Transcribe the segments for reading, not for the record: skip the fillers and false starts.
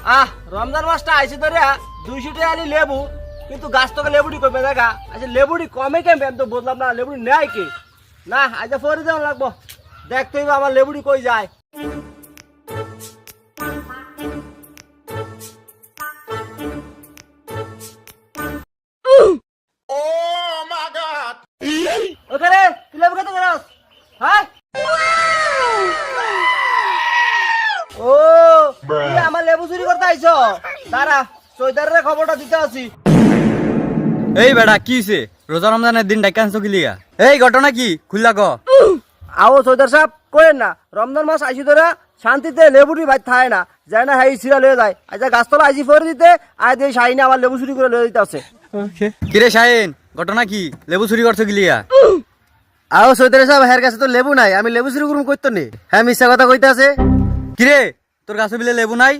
রমজান মাসটা আইছে ধরে 200 টাকা আনি লেবু, কিন্তু গাছ তোকে লেবুটি কমে দেখা। আচ্ছা লেবুটি কমে কেমন আমি তো বুঝলাম না, লেবুটি নেয় কি না? আজ পরে যেমন লাগবো, দেখতে হইব আমার লেবুটি কই যায়। ওখানে তুই লেবু খেতে গেলাস? হ্যাঁ ও তুই আমার লেবু চুরি করতে আইছ? দাঁড়া চৈতারের খবরটা দিতে আসি। এই বেটা কি হইছে? রোজা রমজানের দিন ডাইকা আনছো কি লিগা? এই ঘটনা কি খুললা ক? আও চৈতার সাহেব কইেন না, রমজান মাস আইছি ধরে শান্তিতে লেবুটি ভাই থায় না, যায় না হাই সিরা লয়ে যায়। আচ্ছা গাছতলা আইছি ফেরে দিতে আয় দিয়ে শাহিনে আমার লেবু চুরি করে লয়ে দিতে আছে। কিরে শাহিন, ঘটনা কি? লেবু চুরি করছো কি লিগা? আও সৈতার সাহেব, হের কাছে তো লেবু নাই, আমি লেবু চুরি করুম কইতো নি? হ্যাঁ মিথ্যা কথা কইতে আছে। কিরে তোর কাছে বিলে লেবু নাই?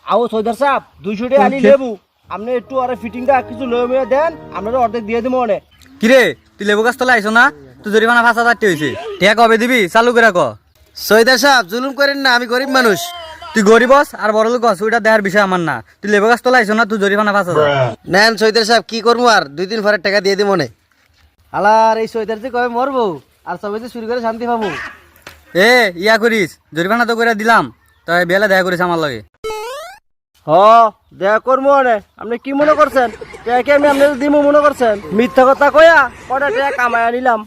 আও চৈতার সাহেব 200 টাকা আনি লেবু, আপনি একটু আরে ফিটিংটা কিছু লয়ে মেয়ে দেন, আপনারা অর্ধেক দিয়ে দিব মনে। কিরে তুই লেবু গাছ তলা আইছো না? তুই জরিমানা 5,000 হইছে। টিয়া কবে দিবি? চালু করে ক। সৈতার সাহেব জুলুম করেন না, আমি গরিব মানুষ। তুই গরিব আর বড় লোক ওইটা দেখার বিষয় আমার না। তুই লেবু গাছ তলা আইছো না, তুই জরিমানা 5,000। নেন সৈতার সাহেব, কি করবো আর 2 দিন পরে টাকা দিয়ে দিব মনে। আলার এই সৈতার যে কবে মরবো আর সবাই যে চুরি করে শান্তি পাবো। এ ইয়া করিস, জরিমানা তো করে দিলাম, তাই বেলা দেখা করিস আমার লগে। হ দেখা করবো মনে। আপনি কি মনে করছেন? টাকা আমি আপনাদের দিব মনে করছেন? মিথ্যা কথা কয়া কটা টাকা কামায় আনিলাম।